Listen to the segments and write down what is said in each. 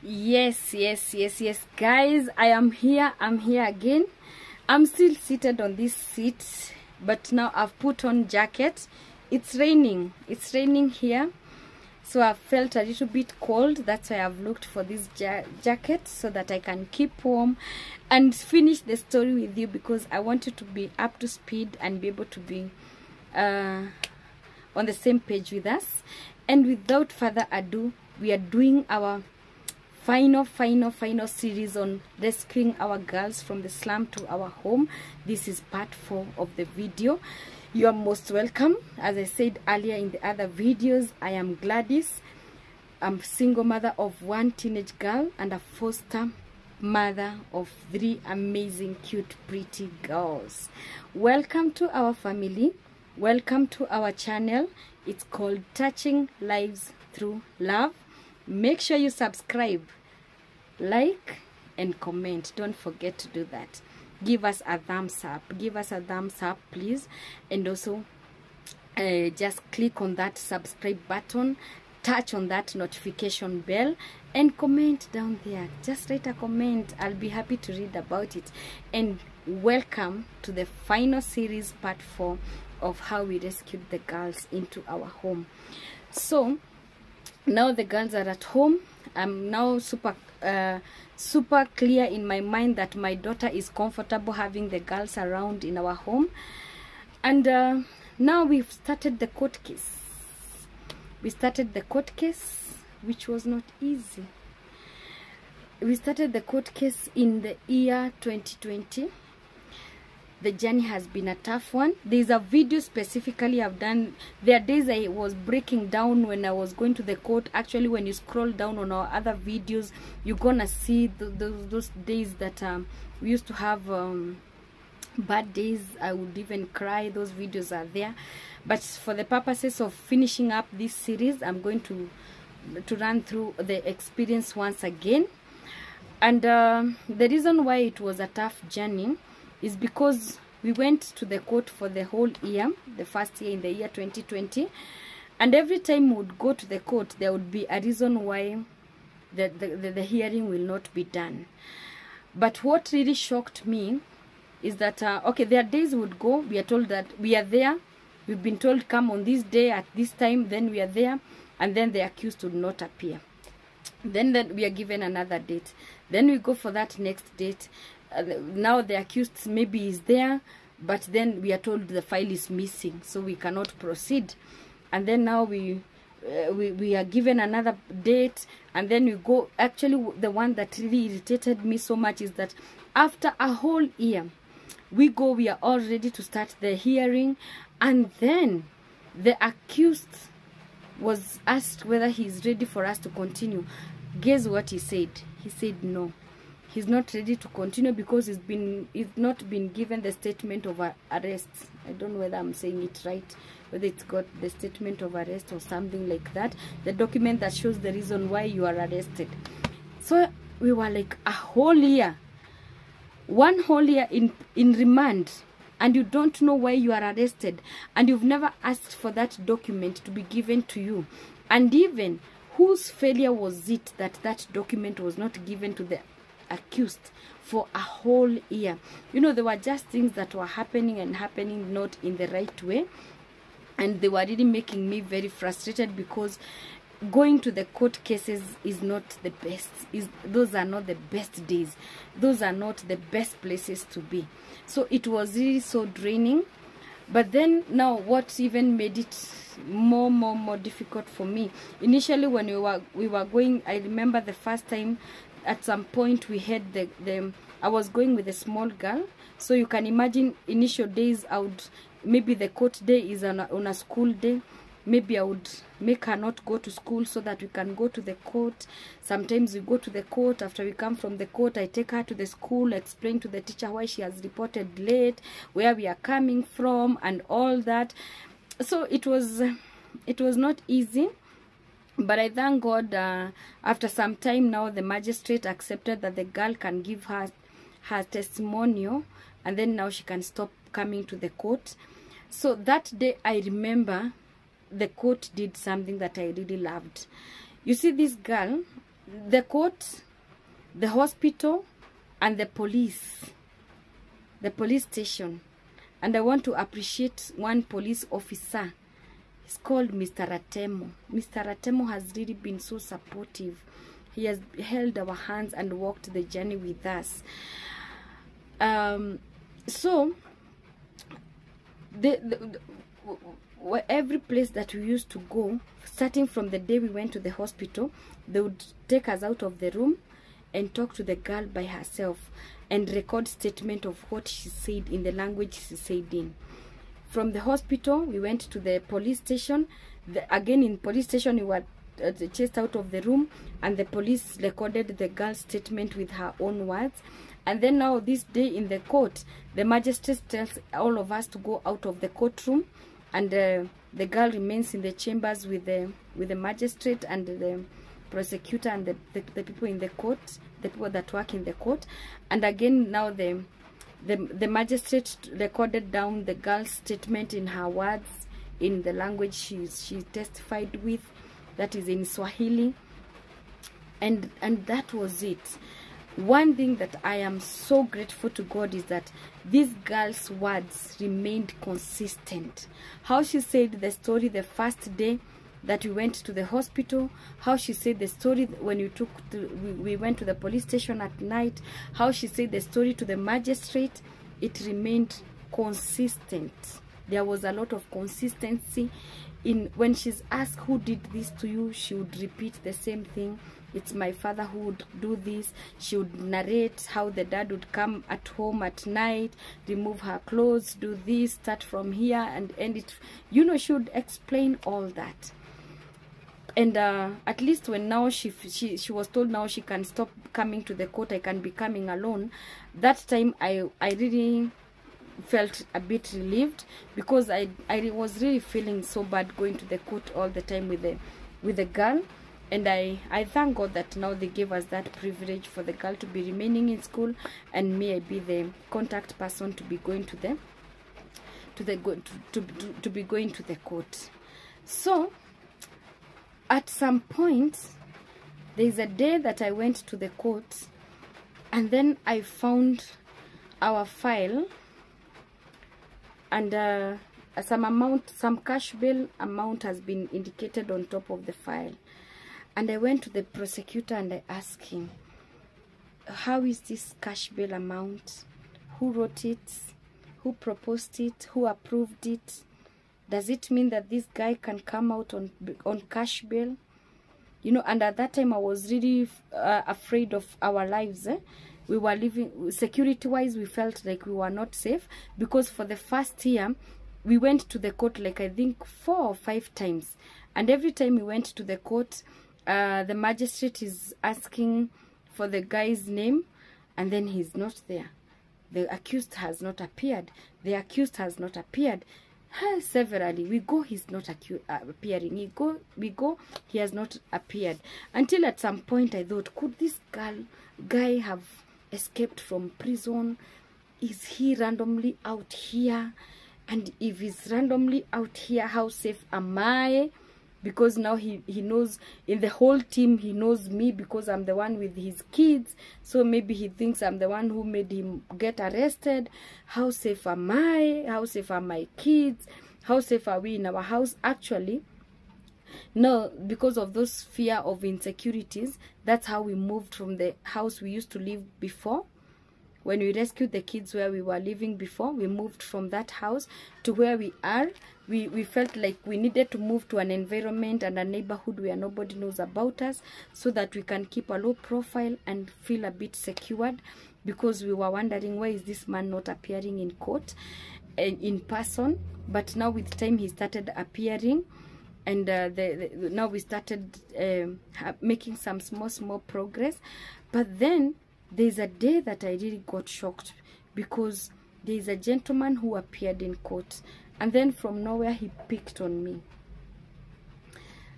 Yes, guys, I'm here again. I'm still seated on this seat, but now I've put on jacket. It's raining here, so I felt a little bit cold. That's why I've looked for this jacket so that I can keep warm and finish the story with you, because I want you to be up to speed and be able to be on the same page with us. And without further ado, we are doing our final series on rescuing our girls from the slum to our home. This is part 4 of the video. You are most welcome. As I said earlier in the other videos, I am Gladys. I'm a single mother of 1 teenage girl and a foster mother of 3 amazing, cute, pretty girls. Welcome to our family. Welcome to our channel. It's called Touching Lives Through Love. Make sure you subscribe, like, and comment. Don't forget to do that. Give us a thumbs up. Give us a thumbs up, please. And also, just click on that subscribe button. Touch on that notification bell. And comment down there. Just write a comment. I'll be happy to read about it. And welcome to the final series, part 4, of how we rescued the girls into our home. So, now the girls are at home. I'm now super clear in my mind that my daughter is comfortable having the girls around in our home. And now we've started the court case. We started the court case, which was not easy. We started the court case in the year 2020. The journey has been a tough one. There's a video specifically I've done. There are days I was breaking down when I was going to the court. Actually, when you scroll down on our other videos, you're gonna see those days that we used to have bad days. I would even cry. Those videos are there. But for the purposes of finishing up this series, I'm going to run through the experience once again. And the reason why it was a tough journey is because we went to the court for the whole year, the first year in the year 2020, and every time we would go to the court, there would be a reason why the hearing will not be done. But what really shocked me is that okay, there are days we would go, we are told that we are there, we've been told come on this day at this time, then we are there, and then the accused would not appear. Then we are given another date, then we go for that next date. Now the accused maybe is there, but then we are told the file is missing, so we cannot proceed. And then now we are given another date, and then we go. Actually, the one that really irritated me so much is that after a whole year, we are all ready to start the hearing, and then the accused was asked whether he is ready for us to continue. Guess what he said? He said no. He's not ready to continue because he's not been given the statement of arrest. I don't know whether I'm saying it right, whether it's got the statement of arrest or something like that, the document that shows the reason why you are arrested. So we were like a whole year, 1 whole year in remand, and you don't know why you are arrested, and you've never asked for that document to be given to you. And even whose failure was it that that document was not given to the accused for a whole year? You know, there were just things that were happening not in the right way, and they were really making me very frustrated, because going to the court cases is not the best. Those are not the best days. Those are not the best places to be. So it was really so draining. But then now, what even made it more difficult for me, initially when we were going, I remember the first time, at some point we had I was going with a small girl, so you can imagine initial days maybe the court day is on a school day. Maybe I would make her not go to school so that we can go to the court. Sometimes we go to the court. After we come from the court, I take her to the school, explain to the teacher why she has reported late, where we are coming from, and all that. So it was not easy. But I thank God, after some time now, the magistrate accepted that the girl can give her testimonial, and then now she can stop coming to the court. So that day, I remember the court did something that I really loved. You see, this girl, the court, the hospital, and the police station. And I want to appreciate one police officer. He's called Mr. Ratemo. Mr. Ratemo has really been so supportive. He has held our hands and walked the journey with us. So every place that we used to go, starting from the day we went to the hospital, they would take us out of the room and talk to the girl by herself and record statement of what she said in the language she said in. From the hospital, we went to the police station. Again, in police station, we were chased out of the room, and the police recorded the girl's statement with her own words. And then now this day in the court, the magistrate tells all of us to go out of the courtroom, and the girl remains in the chambers with the magistrate and the prosecutor and the people in the court, the people that work in the court. And again, now the magistrate recorded down the girl's statement in her words, in the language she testified with, that is in Swahili. And that was it. One thing that I am so grateful to God is that this girl's words remained consistent. How she said the story the first day that we went to the hospital, how she said the story when we went to the police station at night, how she said the story to the magistrate, it remained consistent. There was a lot of consistency in when she's asked who did this to you, she would repeat the same thing. It's my father who would do this. She would narrate how the dad would come at home at night, remove her clothes, do this, start from here and end it. You know, she would explain all that. And at least when now she was told now she can stop coming to the court, I can be coming alone. That time I really felt a bit relieved, because I was really feeling so bad going to the court all the time with the girl. And I thank God that now they gave us that privilege for the girl to be remaining in school, and me, I be the contact person to be going to the court. So at some point, there is a day that I went to the court, and then I found our file, and some cash bill amount has been indicated on top of the file. And I went to the prosecutor and I asked him, how is this cash bill amount? Who wrote it? Who proposed it? Who approved it? Does it mean that this guy can come out on cash bill? You know, and at that time I was really afraid of our lives. We were living, security-wise, we felt like we were not safe, because for the first year, we went to the court like I think 4 or 5 times. And every time we went to the court, the magistrate is asking for the guy's name, and then he's not there. The accused has not appeared. The accused has not appeared. Severally, we go, he's not appearing. We go, he has not appeared. Until at some point I thought, could this guy have escaped from prison? Is he randomly out here? And if he's randomly out here, how safe am I? Because now he knows, in the whole team, he knows me because I'm the one with his kids. So maybe he thinks I'm the one who made him get arrested. How safe am I? How safe are my kids? How safe are we in our house? Actually, no, because of those fear of insecurities, that's how we moved from the house we used to live before. When we rescued the kids where we were living before, we moved from that house to where we are. We felt like we needed to move to an environment and a neighborhood where nobody knows about us, so that we can keep a low profile and feel a bit secured, because we were wondering, why is this man not appearing in court in person? But now with time he started appearing, and now we started making some small progress. But then there's a day that I really got shocked, because there's a gentleman who appeared in court, and then from nowhere he picked on me.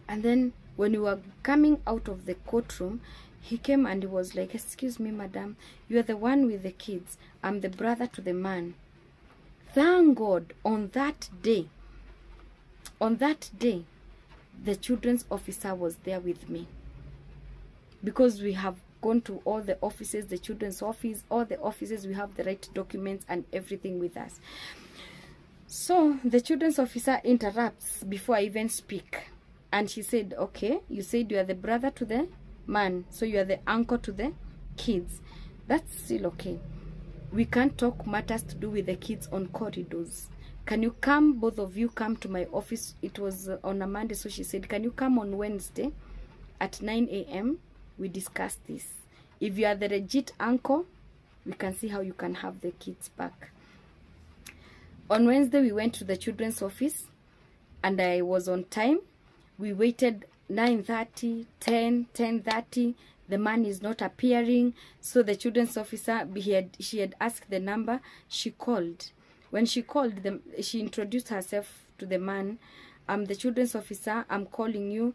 And then when we were coming out of the courtroom, he came and he was like, excuse me, madam, you are the one with the kids. I'm the brother to the man. Thank God, on that day, the children's officer was there with me. because we have gone to all the offices, the children's office, all the offices, we have the right documents and everything with us. So the children's officer interrupts before I even speak, and she said, okay, you said you are the brother to the man, so you are the uncle to the kids. That's still okay. We can't talk matters to do with the kids on corridors. Can you come, both of you come to my office? It was on a Monday, so she said, can you come on Wednesday at 9 a.m. we discuss this. If you are the legit uncle, we can see how you can have the kids back. On Wednesday, we went to the children's office, and I was on time. We waited 9:30, 10, 10:30. The man is not appearing. So the children's officer, she had asked the number. She called. When she called, she introduced herself to the man. I'm the children's officer. I'm calling you.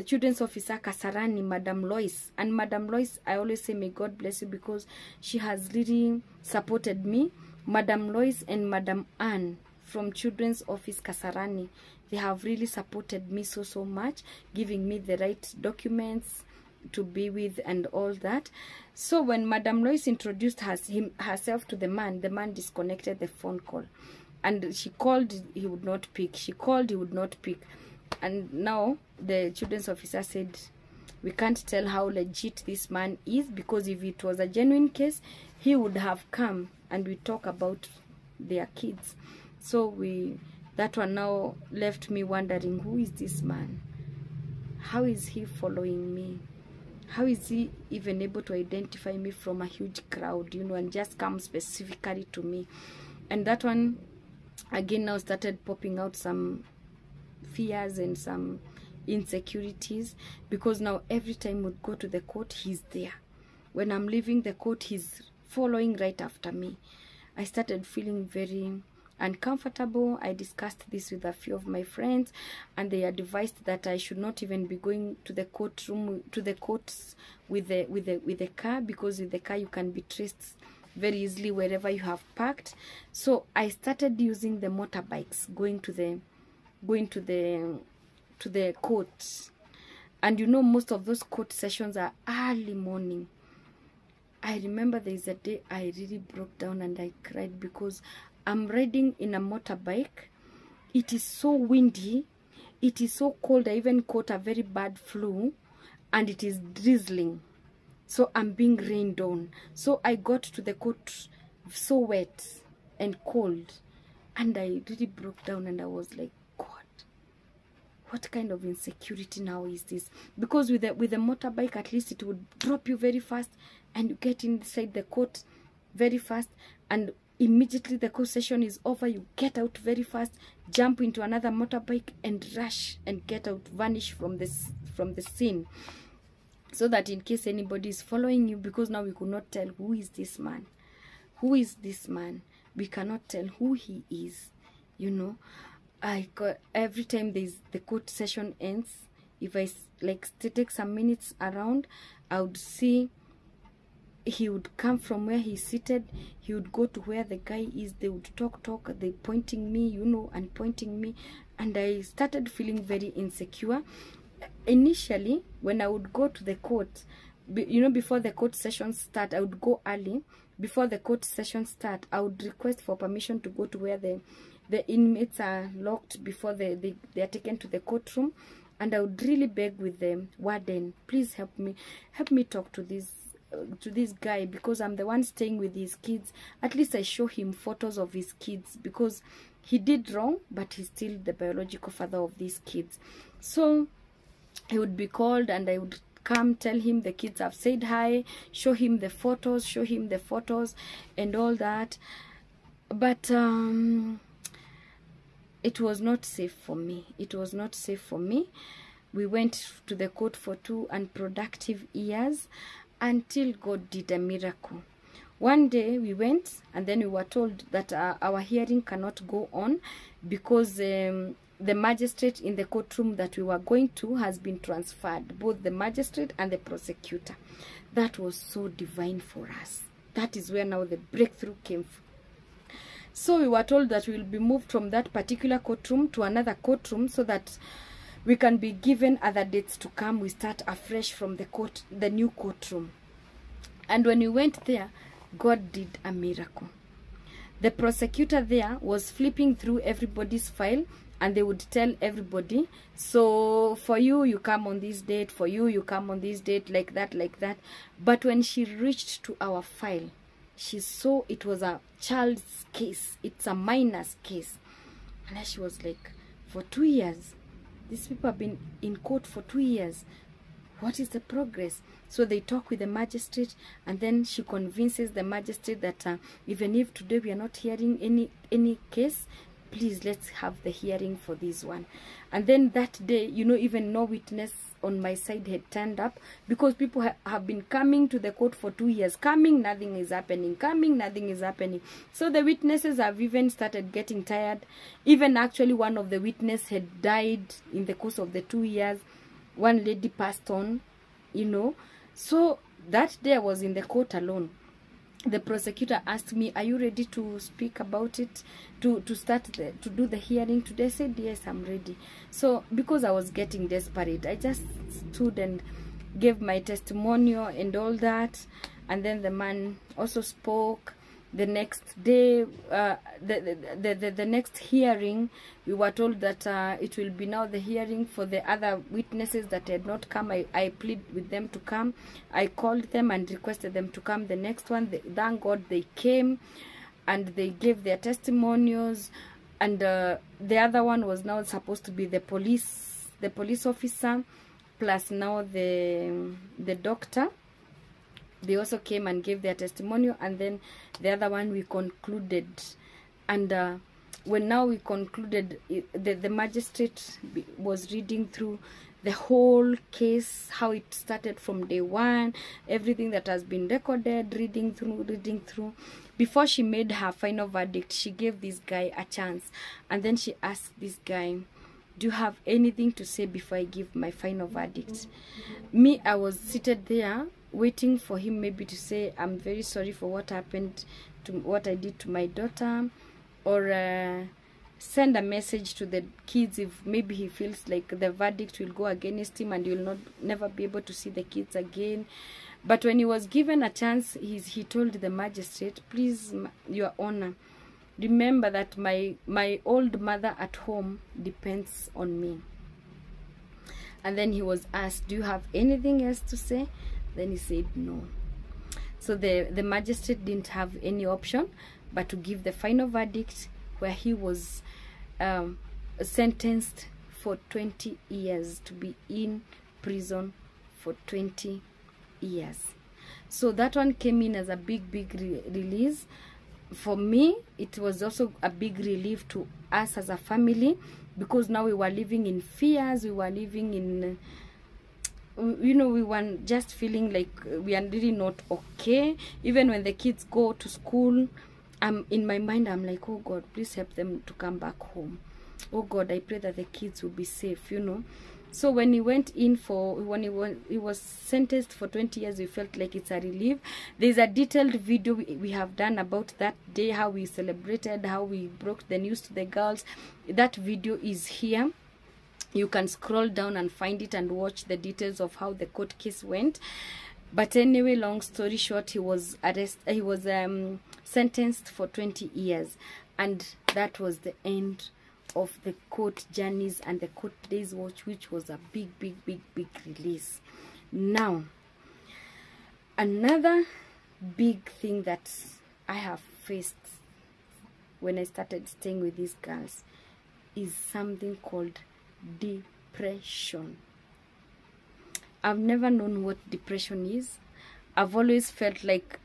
Children's officer Kasarani, Madam Lois. And Madam Lois, I always say, may God bless you, because she has really supported me. Madam Lois and Madam Anne from Children's Office Kasarani, they have really supported me so much, giving me the right documents to be with and all that. So when Madam Lois introduced herself to the man disconnected the phone call. And she called, he would not pick. She called, he would not pick. And now the children's officer said, we can't tell how legit this man is, because if it was a genuine case, he would have come and we talk about their kids. So that one now left me wondering, who is this man? How is he following me? How is he even able to identify me from a huge crowd, you know, and just come specifically to me? And that one again now started popping out some fears and some insecurities, because now every time we go to the court, he's there. When I'm leaving the court, he's following right after me. I started feeling very uncomfortable. I discussed this with a few of my friends, and they advised that I should not even be going to the courtroom, to the courts with the car, because with the car you can be traced very easily wherever you have parked. So I started using the motorbikes, going to the court. And you know, most of those court sessions are early morning. I remember there is a day I really broke down and I cried, because I'm riding in a motorbike. It is so windy, it is so cold. I even caught a very bad flu, and it is drizzling, so I'm being rained on. So I got to the court so wet and cold, and I really broke down, and I was like, God, what kind of insecurity now is this? Because with the motorbike, at least it would drop you very fast, and you get inside the court very fast, and immediately the court session is over, you get out very fast, jump into another motorbike and rush and get out, vanish from the scene, so that in case anybody is following you, because now we could not tell who is this man. Who is this man? We cannot tell who he is, you know. Every time the court session ends, if I like take some minutes around, I would see he would come from where he's seated, he would go to where the guy is, they would talk, they pointing me, you know, and pointing me, and I started feeling very insecure. Initially, when I would go to the court, you know, before the court session start, I would go early. Before the court session start, I would request for permission to go to where the inmates are locked before they are taken to the courtroom, and I would really beg with the warden, please help me talk to this guy, because I'm the one staying with his kids. At least I show him photos of his kids, because he did wrong, but he's still the biological father of these kids. So he would be called, and I would come, tell him the kids have said hi, show him the photos and all that. But it was not safe for me. It was not safe for me. We went to the court for 2 unproductive years, until God did a miracle. One day we went, and then we were told that our hearing cannot go on, because the magistrate in the courtroom that we were going to has been transferred, both the magistrate and the prosecutor. That was so divine for us. That is where now the breakthrough came from. So we were told that we will be moved from that particular courtroom to another courtroom, so that we can be given other dates to come. We start afresh from the new courtroom. And when we went there, God did a miracle. The prosecutor there was flipping through everybody's file, and they would tell everybody, so for you, you come on this date, for you, you come on this date, like that, like that. But when she reached to our file, she saw it was a child's case. It's a minor's case. And then she was like, for 2 years, these people have been in court for 2 years. What is the progress? So they talk with the magistrate, and then she convinces the magistrate that even if today we are not hearing any case, please let's have the hearing for this one. And then that day, you know, even no witness on my side had turned up, because people have been coming to the court for 2 years. Coming, nothing is happening. Coming, nothing is happening. So the witnesses have even started getting tired. Even actually one of the witnesses had died in the course of the 2 years. One lady passed on, you know. So that day I was in the court alone. The prosecutor asked me, are you ready to speak about it, to do the hearing today? I said, yes, I'm ready. So because I was getting desperate, I just stood and gave my testimonial and all that. And then the man also spoke. The next day, the next hearing, we were told that it will be now the hearing for the other witnesses that had not come. I pleaded with them to come. I called them and requested them to come. The next one, thank God they came, and they gave their testimonials. And the other one was now supposed to be the police officer, plus now the doctor. They also came and gave their testimonial, and then the other one we concluded. And when now we concluded, the magistrate was reading through the whole case, how it started from day one, everything that has been recorded, reading through. Before she made her final verdict, she gave this guy a chance, and then she asked this guy, do you have anything to say before I give my final verdict? Me, I was seated there waiting for him maybe to say, I'm very sorry for what happened, to what I did to my daughter, or send a message to the kids if maybe he feels like the verdict will go against him and you'll never be able to see the kids again. But when he was given a chance, he told the magistrate, please, Your Honor, remember that my old mother at home depends on me. And then he was asked, do you have anything else to say? Then he said no. So the magistrate didn't have any option but to give the final verdict, where he was sentenced for 20 years, to be in prison for 20 years. So that one came in as a big release. For me, it was also a big relief to us as a family, because now we were living in fears, we were living in, you know, we were just feeling like we are really not okay. Even when the kids go to school, in my mind, I'm like, oh God, please help them to come back home. Oh God, I pray that the kids will be safe, you know. So when he went in he was sentenced for 20 years, we felt like it's a relief. There's a detailed video we have done about that day, how we celebrated, how we broke the news to the girls. That video is here. You can scroll down and find it and watch the details of how the court case went. But anyway, long story short, he was sentenced for 20 years, and that was the end of the court journeys and the court days watch, which was a big release. Now, another big thing that I have faced when I started staying with these girls is something called depression. I've never known what depression is. I've always felt like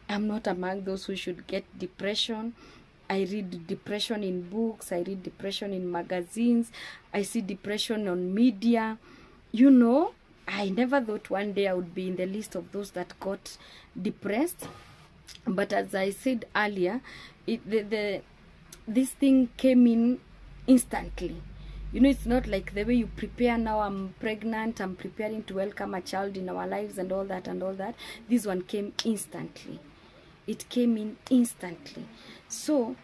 I'm not among those who should get depression. I read depression in books, I read depression in magazines, I see depression on media. You know, I never thought one day I would be in the list of those that got depressed. But as I said earlier, this thing came in instantly. You know, it's not like the way you prepare now. I'm pregnant, I'm preparing to welcome a child in our lives and all that and all that. This one came instantly. It came in instantly. So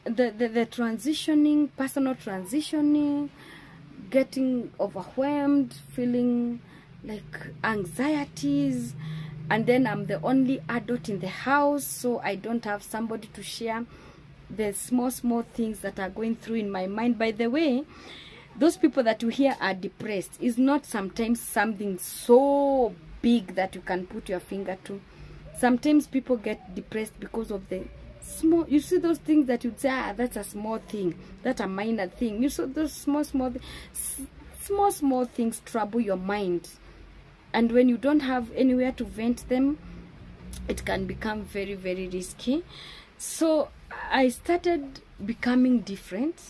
the transitioning, personal transitioning, getting overwhelmed, feeling like anxieties, and then I'm the only adult in the house, so I don't have somebody to share the small things that are going through in my mind. By the way, those people that you hear are depressed is not sometimes something so big that you can put your finger to. Sometimes people get depressed because of the small, you see those things that you'd say, ah, that's a small thing, that's a minor thing. You saw those small things trouble your mind, and when you don't have anywhere to vent them, it can become very, very risky. So I started becoming different.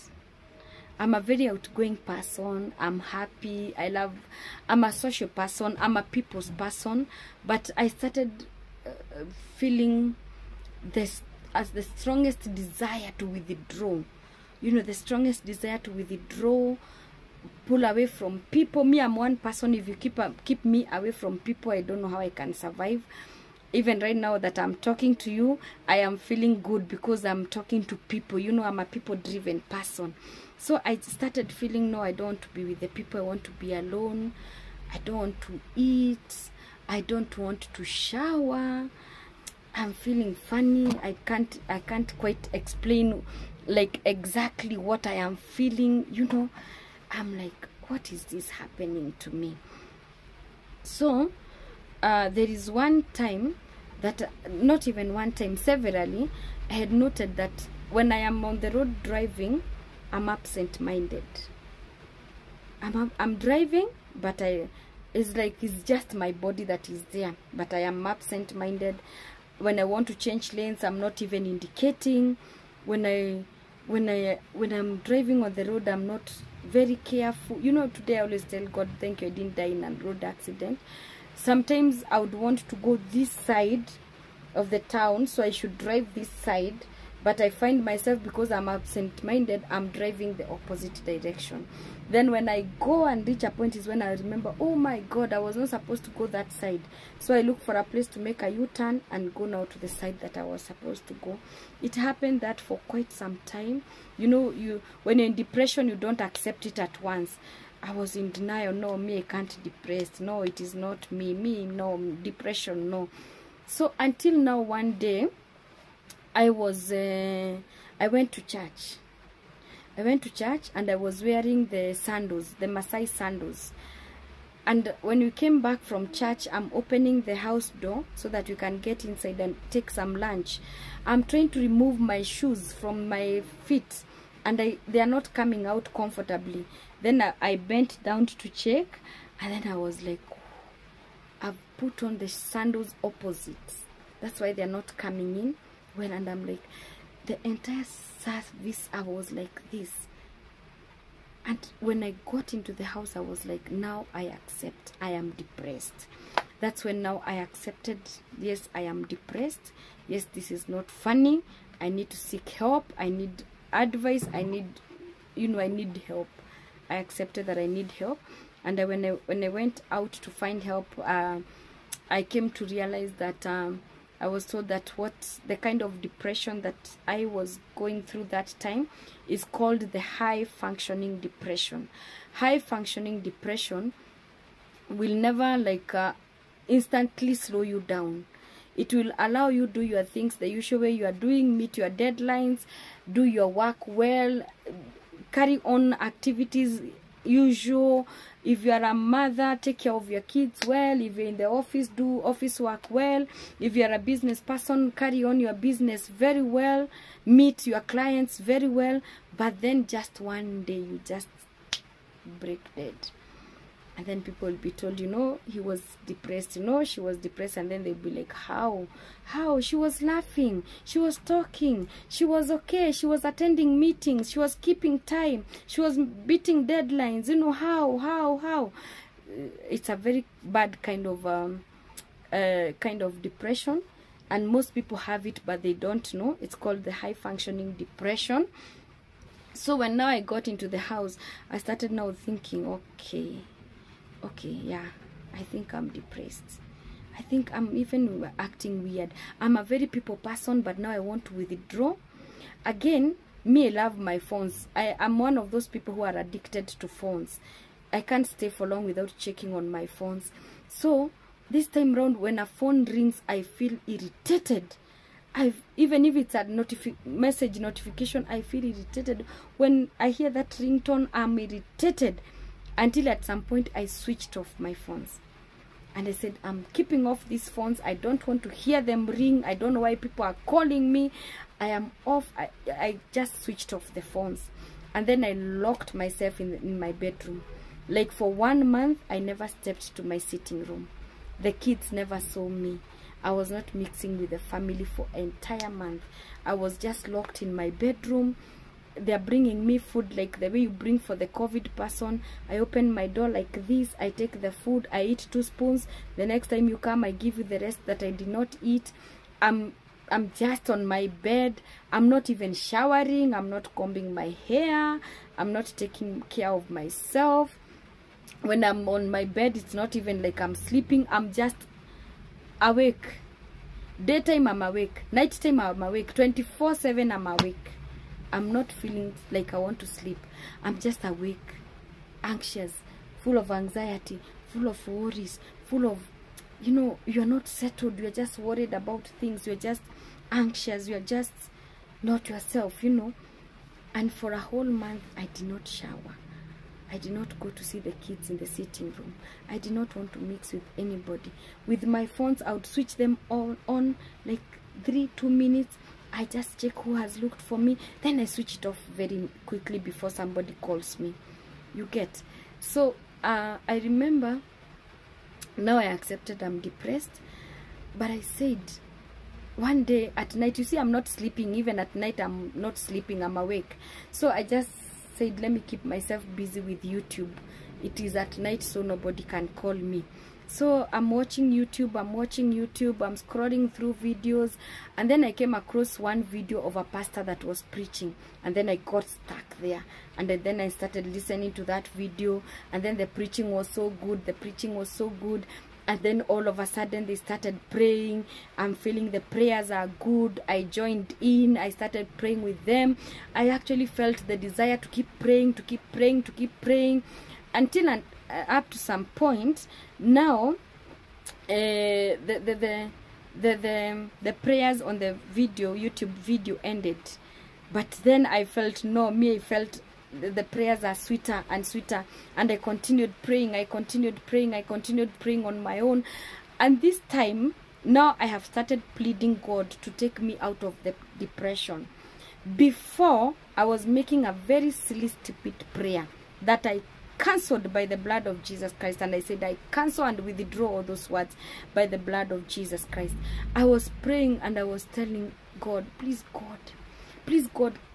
I'm a very outgoing person. I'm happy. I'm a social person. I'm a people's person. But I started feeling this as the strongest desire to withdraw. You know, the strongest desire to withdraw, pull away from people. Me, I'm one person. If you keep me away from people, I don't know how I can survive. Even right now that I'm talking to you, I am feeling good because I'm talking to people. You know, I'm a people-driven person. So I started feeling, no, I don't want to be with the people. I want to be alone. I don't want to eat. I don't want to shower. I'm feeling funny. I can't quite explain like exactly what I am feeling. You know, I'm like, what is this happening to me? So there is one time that, not even one time, severally, I had noted that when I am on the road driving, I'm absent-minded. I'm driving, but it's like it's just my body that is there, but I am absent-minded. When I want to change lanes, I'm not even indicating. When I'm driving on the road, I'm not very careful. You know, today I always tell God, thank you, I didn't die in a road accident. Sometimes I would want to go this side of the town, so I should drive this side, but I find myself, because I'm absent-minded, I'm driving the opposite direction. Then when I go and reach a point is when I remember, oh my God, I was not supposed to go that side. So I look for a place to make a U-turn and go now to the side that I was supposed to go. It happened that for quite some time. You know, when you're in depression, you don't accept it at once. I was in denial. No, me, I can't depressed. No, it is not me. Me, no, depression, no. So until now, one day, I went to church. I went to church and I was wearing the sandals, the Maasai sandals. And when we came back from church, I'm opening the house door so that we can get inside and take some lunch. I'm trying to remove my shoes from my feet, and they are not coming out comfortably. Then I bent down to check, and then I was like, I've put on the sandals opposite. That's why they're not coming in. Well, and I'm like, the entire service, I was like this. And when I got into the house, I was like, now I accept I am depressed. That's when now I accepted, yes, I am depressed. Yes, this is not funny. I need to seek help. I need advice. I need, you know, I need help. I accepted that I need help. And when I went out to find help, I came to realize that I was told that the kind of depression that I was going through that time is called the high functioning depression. High functioning depression will never like instantly slow you down. It will allow you to do your things the usual way you are doing, meet your deadlines, do your work well, carry on activities usual. If you are a mother, take care of your kids well. If you're in the office, do office work well. If you are a business person, carry on your business very well, meet your clients very well. But then just one day you just break dead, and then people will be told, you know, he was depressed, you know, she was depressed. And then they'll be like, how she was laughing, she was talking, she was okay, she was attending meetings, she was keeping time, she was beating deadlines, you know, how it's a very bad kind of depression, and most people have it but they don't know. It's called the high functioning depression. So when now I got into the house, I started now thinking, okay, yeah, I think I'm depressed. I think I'm even acting weird. I'm a very people person, but now I want to withdraw. Again, Me, I love my phones. I am one of those people who are addicted to phones. I can't stay for long without checking on my phones. So this time round, when a phone rings, I feel irritated. Even if it's a message notification, I feel irritated. When I hear that ringtone, I'm irritated. Until at some point, I switched off my phones. And I said, I'm keeping off these phones. I don't want to hear them ring. I don't know why people are calling me. I am off. I just switched off the phones. And then I locked myself in my bedroom. Like for 1 month, I never stepped to my sitting room. The kids never saw me. I was not mixing with the family for an entire month. I was just locked in my bedroom. They're bringing me food like the way you bring for the COVID person. I open my door like this. I take the food. I eat 2 spoons. The next time you come, I give you the rest that I did not eat. I'm just on my bed. I'm not even showering. I'm not combing my hair. I'm not taking care of myself. When I'm on my bed, it's not even like I'm sleeping. I'm just awake. Daytime, I'm awake. Nighttime, I'm awake. 24/7, I'm awake. I'm not feeling like I want to sleep. I'm just awake, anxious, full of anxiety, full of worries, full of, you know, you're not settled. You're just worried about things. You're just anxious. You're just not yourself, you know. And for a whole month, I did not shower. I did not go to see the kids in the sitting room. I did not want to mix with anybody. With my phones, I would switch them all on like 2 minutes. I just check who has looked for me. Then I switch it off very quickly before somebody calls me. You get. So I remember, now I accepted I'm depressed. But I said, one day at night, you see, I'm not sleeping. Even at night, I'm not sleeping. I'm awake. So I just said, let me keep myself busy with YouTube. It is at night, so nobody can call me. So I'm watching YouTube, I'm scrolling through videos, and then I came across one video of a pastor that was preaching, and then I got stuck there. And then I started listening to that video, and then the preaching was so good, and then all of a sudden they started praying. I'm feeling the prayers are good. I joined in, I started praying with them. I actually felt the desire to keep praying, until up to some point. Now the prayers on the YouTube video ended, but then I felt, I felt the prayers are sweeter and sweeter, and I continued praying on my own. And this time, now I have started pleading God to take me out of the depression. Before, I was making a very silly, stupid prayer that I cancelled by the blood of Jesus Christ. And I said, I cancel and withdraw all those words by the blood of Jesus Christ. I was praying and I was telling God, please God,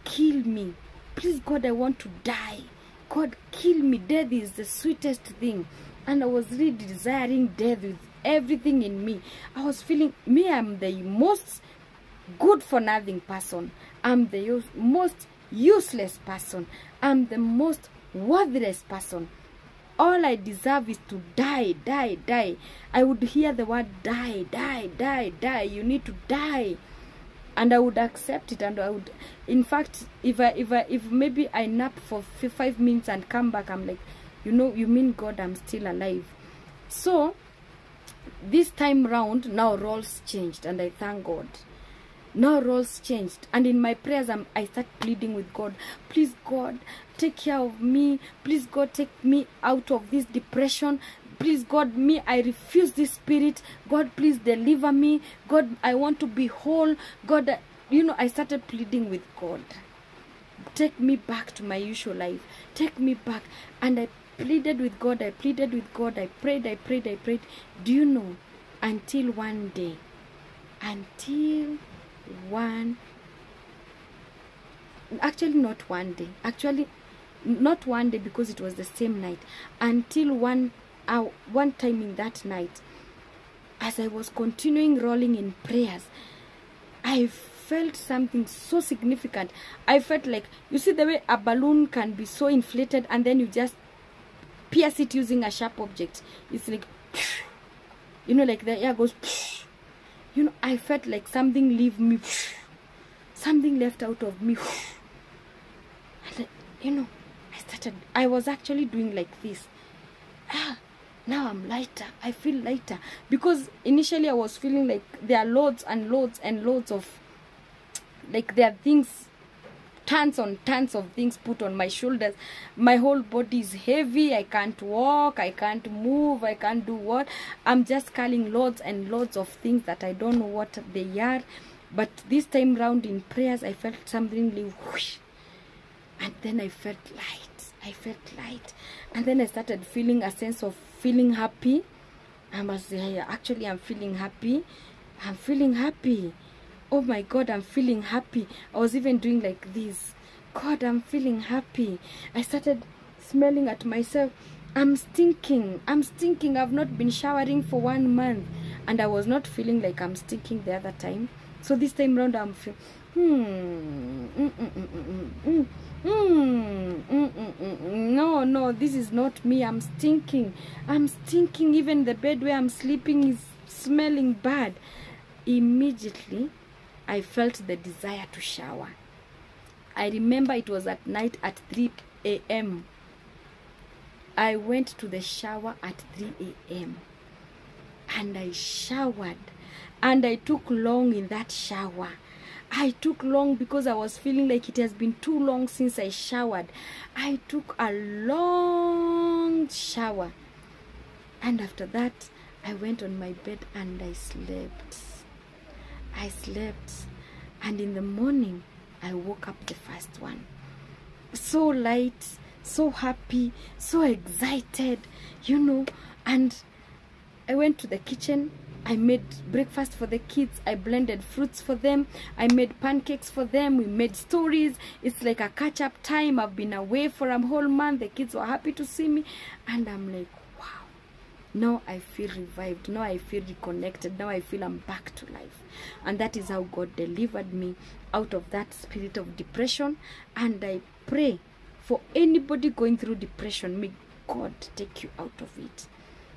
kill me. Please God, I want to die. God, kill me. Death is the sweetest thing. And I was really desiring death with everything in me. I was feeling, I'm the most good for nothing person. I'm the most useless person. I'm the most worthless person. All I deserve is to die. I would hear the word die. You need to die, and I would accept it. And I would, in fact, if maybe I nap for 5 minutes and come back, I'm like, you mean God, I'm still alive. So this time round, now roles changed, and I thank God. Now roles changed, and in my prayers I start pleading with God, please God, take care of me. Please God, take me out of this depression. Please God, I refuse this spirit. God, please deliver me. God, I want to be whole. God, I started pleading with God, take me back to my usual life, take me back. And I pleaded with God, I prayed. Do you know, until one day, actually not one day because it was the same night, until one time in that night, as I was continuing rolling in prayers, I felt something so significant. I felt like, you see the way a balloon can be so inflated and then you just pierce it using a sharp object. It's like, like the air goes, I felt like something leave me, something left out of me, you know, I was actually doing like this. Now I'm lighter. I feel lighter. Because initially I was feeling like there are loads and loads and loads of, like there are things, tons on tons of things put on my shoulders. My whole body is heavy. I can't walk. I can't move. I can't do what. I'm just carrying loads and loads of things that I don't know what they are. But this time round in prayers, I felt something like whoosh. And then I felt light. I felt light. And then I started feeling a sense of feeling happy. I'm feeling happy. I'm feeling happy. Oh my God, I'm feeling happy. I was even doing like this. God, I'm feeling happy. I started smelling at myself. I'm stinking. I'm stinking. I've not been showering for 1 month. And I was not feeling like I'm stinking the other time. So this time round, I'm feeling, no, this is not me. I'm stinking. I'm stinking. Even the bed where I'm sleeping is smelling bad. Immediately, I felt the desire to shower. I remember it was at night at 3 a.m. I went to the shower at 3 a.m. and I showered. And I took long in that shower. I took long because I was feeling like it has been too long since I showered. I took a long shower. And after that, I went on my bed and I slept. I slept. And in the morning, I woke up the first one. So light, so happy, so excited, you know. And I went to the kitchen. I made breakfast for the kids. I blended fruits for them. I made pancakes for them. We made stories. It's like a catch-up time. I've been away for a whole month. The kids were happy to see me. And I'm like, wow. Now I feel revived. Now I feel reconnected. Now I feel I'm back to life. And that is how God delivered me out of that spirit of depression. And I pray for anybody going through depression. May God take you out of it.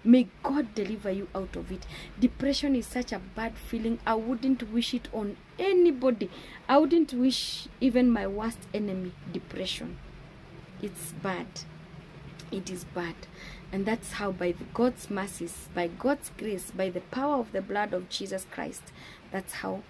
May God deliver you out of it. Depression is such a bad feeling. I wouldn't wish it on anybody. I wouldn't wish even my worst enemy depression. It's bad. It is bad. And that's how, by God's mercies, by God's grace, by the power of the blood of Jesus Christ, that's how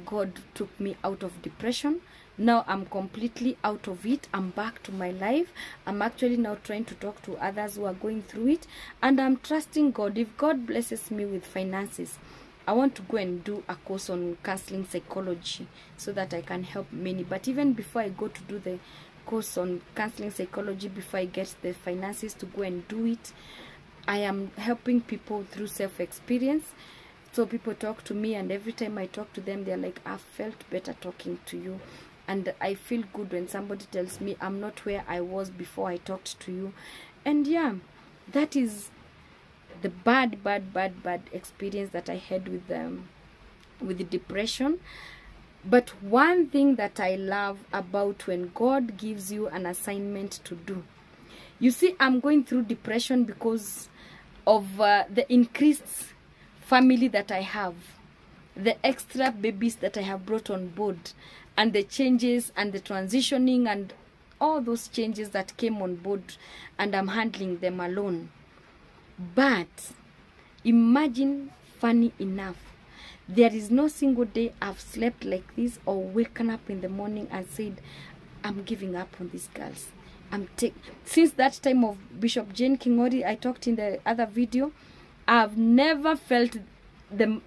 God took me out of depression. Now I'm completely out of it. I'm back to my life. I'm actually now trying to talk to others who are going through it. And I'm trusting God. If God blesses me with finances, I want to go and do a course on counseling psychology so that I can help many. But even before I go to do the course on counseling psychology, before I get the finances to go and do it, I am helping people through self-experience. So people talk to me, and every time I talk to them, they're like, I felt better talking to you. And I feel good when somebody tells me I'm not where I was before I talked to you. And yeah, that is the bad experience that I had with the depression. But one thing that I love about when God gives you an assignment to do. You see, I'm going through depression because of the increased family that I have. The extra babies that I have brought on board. And the changes and the transitioning and all those changes that came on board, and I'm handling them alone. But imagine, funny enough, there is no single day I've slept like this or waken up in the morning and said, I'm giving up on these girls. Since that time of Bishop Jane Kingori, I talked in the other video, I've never felt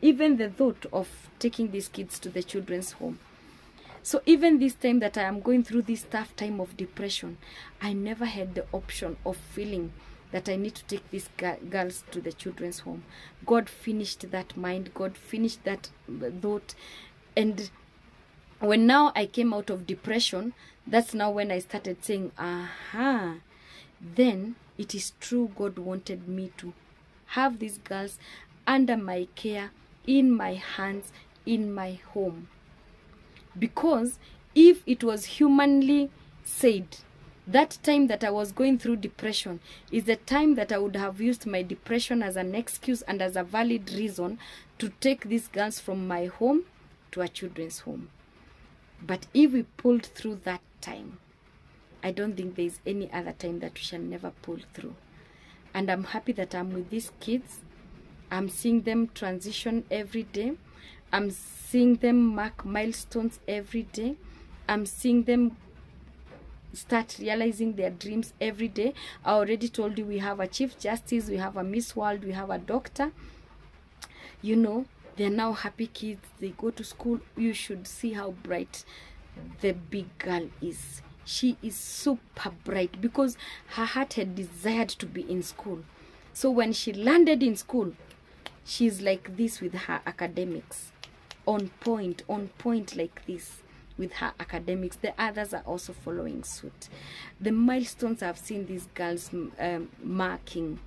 even the thought of taking these kids to the children's home. So even this time that I am going through this tough time of depression, I never had the option of feeling that I need to take these girls to the children's home. God finished that mind. God finished that thought. And when now I came out of depression, that's now when I started saying, aha, then it is true God wanted me to have these girls under my care, in my hands, in my home. Because if it was humanly said, that time that I was going through depression is the time that I would have used my depression as an excuse and as a valid reason to take these girls from my home to a children's home. But if we pulled through that time, I don't think there is any other time that we shall never pull through. And I'm happy that I'm with these kids. I'm seeing them transition every day. I'm seeing them mark milestones every day. I'm seeing them start realizing their dreams every day. I already told you we have a Chief Justice, we have a Miss World, we have a doctor. You know, they're now happy kids. They go to school. You should see how bright the big girl is. She is super bright because her heart had desired to be in school. So when she landed in school, she's like this with her academics. On point like this with her academics. The others are also following suit. The milestones I've seen these girls marking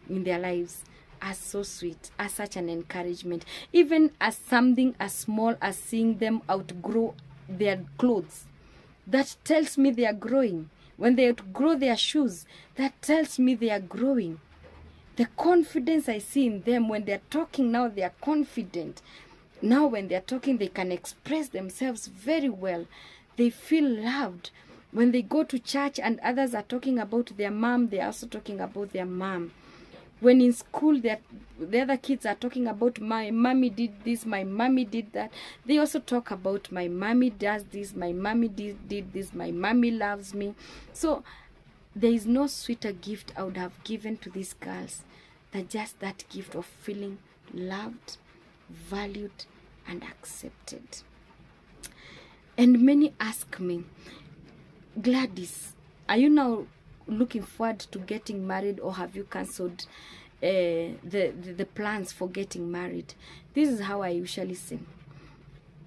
in their lives are so sweet, are such an encouragement. Even as something as small as seeing them outgrow their clothes, that tells me they are growing. When they outgrow their shoes, that tells me they are growing. The confidence I see in them when they're talking now, they are confident. Now when they're talking, they can express themselves very well. They feel loved. When they go to church and others are talking about their mom, they're also talking about their mom. When in school, the other kids are talking about my mommy did this, my mommy did that. They also talk about my mommy does this, my mommy did this, my mommy loves me. So there is no sweeter gift I would have given to these girls than just that gift of feeling loved, valued, and accepted. And many ask me, Gladys, are you now looking forward to getting married, or have you cancelled the plans for getting married? This is how I usually say.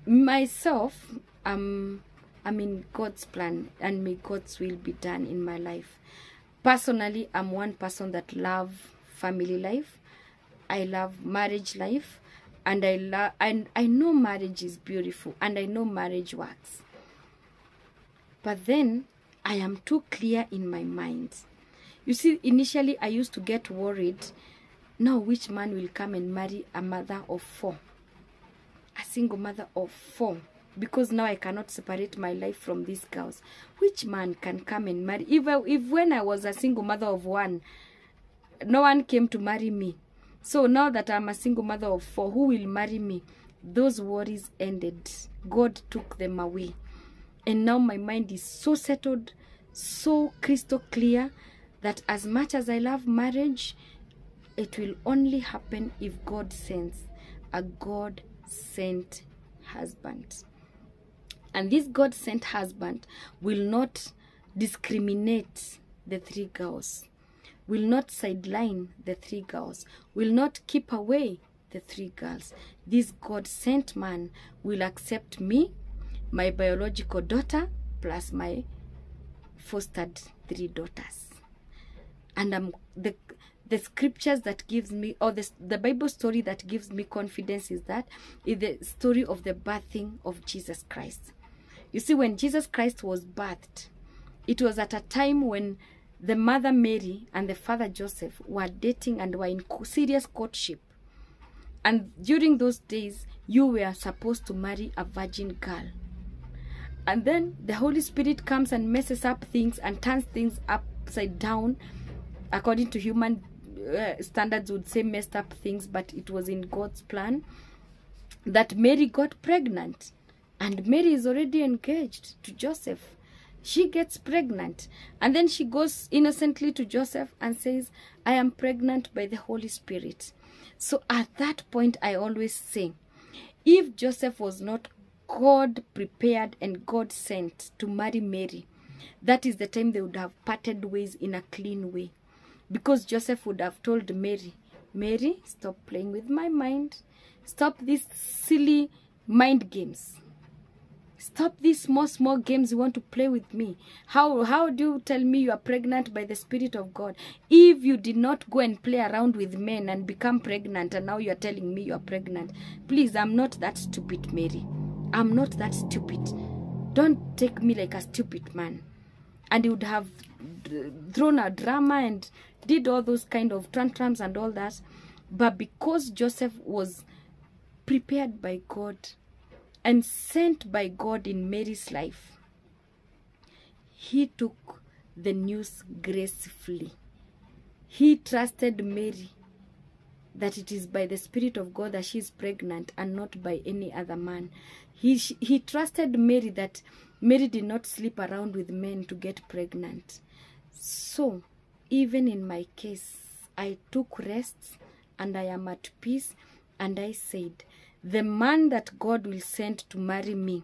Myself, I'm in God's plan, and may God's will be done in my life. Personally, I'm one person that loves family life. I love marriage life, and I know marriage is beautiful, and I know marriage works. But then I am too clear in my mind. You see, initially I used to get worried. Now, which man will come and marry a mother of 4? A single mother of 4. Because now I cannot separate my life from these girls. Which man can come and marry? If when I was a single mother of 1, no one came to marry me. So now that I'm a single mother of 4, who will marry me? Those worries ended. God took them away. And now my mind is so settled, so crystal clear, that as much as I love marriage, it will only happen if God sends a God-sent husband. And this God-sent husband will not discriminate the 3 girls, will not sideline the 3 girls, will not keep away the 3 girls. This God-sent man will accept me, my biological daughter, plus my fostered 3 daughters. And the scriptures that gives me, or the Bible story that gives me confidence is the story of the birthing of Jesus Christ. You see, when Jesus Christ was birthed, it was at a time when the mother Mary and the father Joseph were dating and were in serious courtship. And during those days, you were supposed to marry a virgin girl. And then the Holy Spirit comes and messes up things and turns things upside down. According to human standards, would say messed up things, but it was in God's plan that Mary got pregnant. And Mary is already engaged to Joseph. She gets pregnant. And then she goes innocently to Joseph and says, I am pregnant by the Holy Spirit. So at that point, I always say, if Joseph was not God prepared and God sent to marry Mary, that is the time they would have parted ways in a clean way. Because Joseph would have told Mary, Mary, stop playing with my mind. Stop these silly mind games. Stop these small games you want to play with me. How do you tell me you are pregnant by the Spirit of God? If you did not go and play around with men and become pregnant, and now you are telling me you are pregnant. Please, I'm not that stupid, Mary. I'm not that stupid. Don't take me like a stupid man. And he would have thrown a drama and did all those kind of tantrums and all that. But because Joseph was prepared by God and sent by God in Mary's life, he took the news gracefully. He trusted Mary that it is by the Spirit of God that she is pregnant and not by any other man. He trusted Mary that Mary did not sleep around with men to get pregnant. So, even in my case, I took rest and I am at peace, and I said, the man that God will send to marry me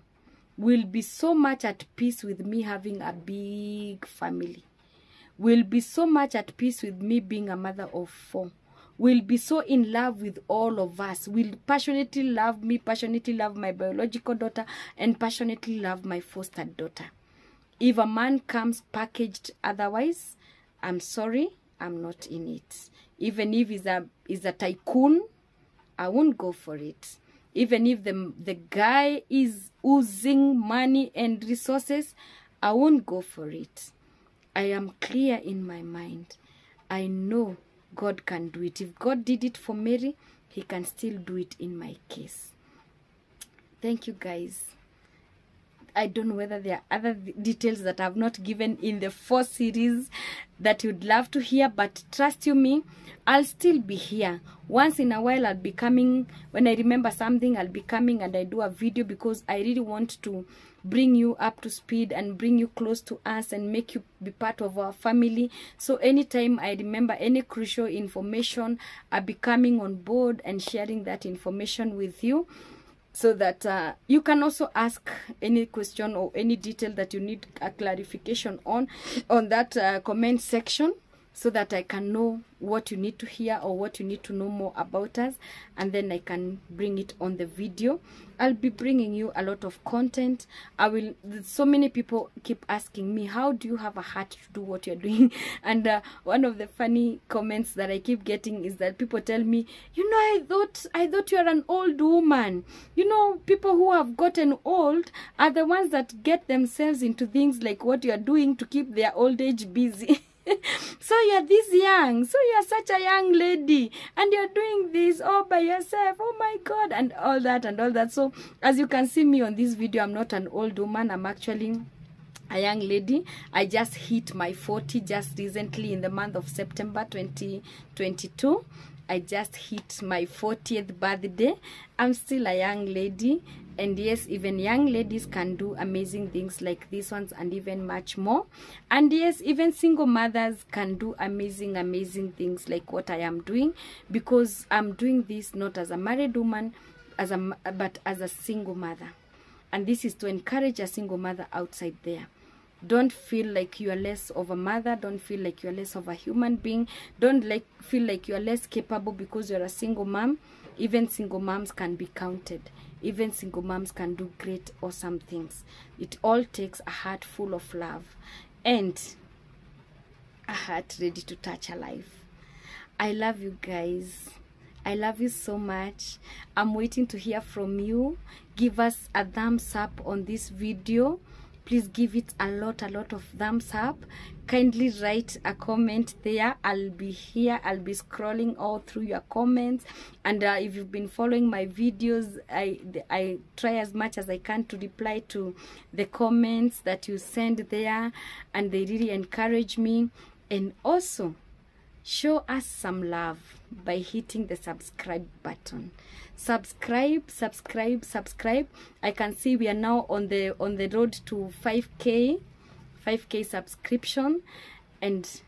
will be so much at peace with me having a big family, will be so much at peace with me being a mother of 4, will be so in love with all of us, will passionately love me, passionately love my biological daughter, and passionately love my foster daughter. If a man comes packaged otherwise, I'm sorry, I'm not in it. Even if he's a tycoon, I won't go for it. Even if the guy is oozing money and resources, I won't go for it. I am clear in my mind. I know God can do it. If God did it for Mary, he can still do it in my case. Thank you, guys. I don't know whether there are other details that I've not given in the 4 series that you'd love to hear, but trust you me, I'll still be here. Once in a while, I'll be coming. When I remember something, I'll be coming and I do a video, because I really want to bring you up to speed and bring you close to us and make you be part of our family. So anytime I remember any crucial information, I'll be coming on board and sharing that information with you, so that you can also ask any question or any detail that you need a clarification on that comment section, so that I can know what you need to hear or what you need to know more about us, and then I can bring it on the video. I'll be bringing you a lot of content. So many people keep asking me, how do you have a heart to do what you're doing? And one of the funny comments that I keep getting is that people tell me, you know, I thought you're an old woman. You know, people who have gotten old are the ones that get themselves into things like what you're doing to keep their old age busy. So you're this young, so you're such a young lady, and you're doing this all by yourself, oh my God, and all that. So as you can see me on this video, I'm not an old woman, I'm actually a young lady. I just hit my 40 just recently in the month of September 2022. I just hit my 40th birthday. I'm still a young lady, and yes, even young ladies can do amazing things like these ones and even much more. And yes, even single mothers can do amazing things like what I am doing, because I'm doing this not as a married woman, but as a single mother. And this is to encourage a single mother outside there. Don't feel like you are less of a mother. Don't feel like you are less of a human being. Don't feel like you are less capable because you're a single mom. Even single moms can be counted. Even single moms can do great, awesome things. It all takes a heart full of love and a heart ready to touch a life. I love you guys. I love you so much. I'm waiting to hear from you. Give us a thumbs up on this video. Please give it a lot of thumbs up. Kindly write a comment there. I'll be here. I'll be scrolling all through your comments. And if you've been following my videos, I try as much as I can to reply to the comments that you send there. And they really encourage me. And also, show us some love by hitting the subscribe button. Subscribe. I can see we are now on the road to 5k subscription, and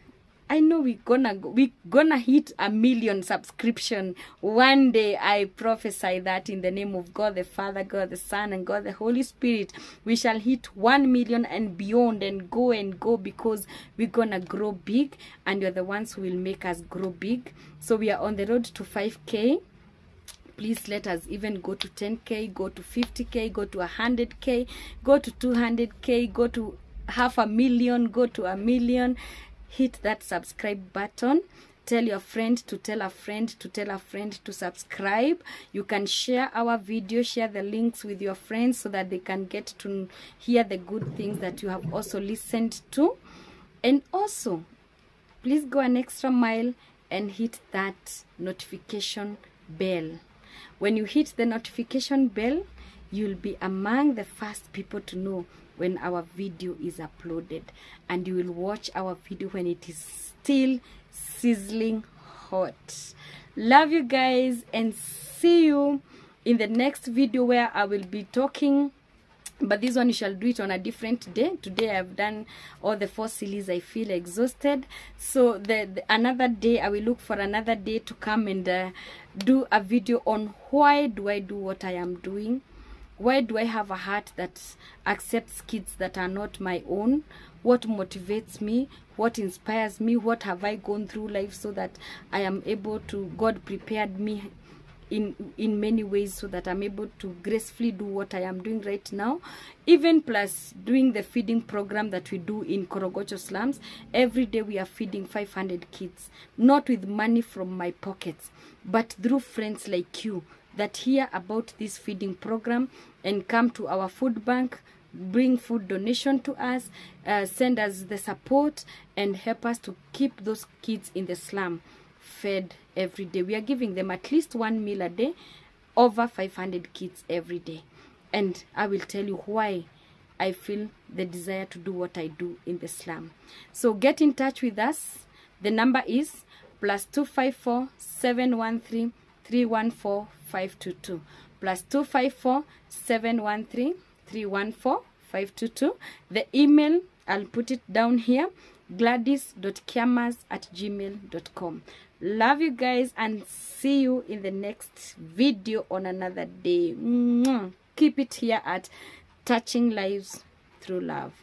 I know we're gonna hit 1 million subscription one day. I prophesy that in the name of God the Father, God the Son, and God the Holy Spirit, we shall hit 1 million and beyond, and go, because we're gonna grow big, and you're the ones who will make us grow big. So we are on the road to 5k. Please let us even go to 10k, go to 50k, go to 100k, go to 200k, go to 500,000, go to 1 million. Hit that subscribe button. Tell your friend to tell a friend to tell a friend to subscribe. You can share our video, share the links with your friends so that they can get to hear the good things that you have also listened to. And also, please go an extra mile and hit that notification bell. When you hit the notification bell, you'll be among the first people to know when our video is uploaded, and you will watch our video when it is still sizzling hot. Love you guys, and see you in the next video where I will be talking, but this one you shall do it on a different day. Today I've done all the 4 series. I feel exhausted, so another day I will look for another day to come and do a video on why do I do what I am doing. Why do I have a heart that accepts kids that are not my own? What motivates me? What inspires me? What have I gone through life so that I am able to, God prepared me in many ways so that I'm able to gracefully do what I am doing right now. Even plus doing the feeding program that we do in Korogocho slums. Every day we are feeding 500 kids, not with money from my pockets, but through friends like you that hear about this feeding program and come to our food bank, bring food donation to us, send us the support and help us to keep those kids in the slum fed every day. We are giving them at least 1 meal a day, over 500 kids every day. And I will tell you why I feel the desire to do what I do in the slum. So get in touch with us. The number is +254 713 314 522, +254 713 314 522. The email, I'll put it down here, gladys.kiamas@gmail.com. Love you guys, and see you in the next video on another day. Keep it here at Touching Lives Through Love.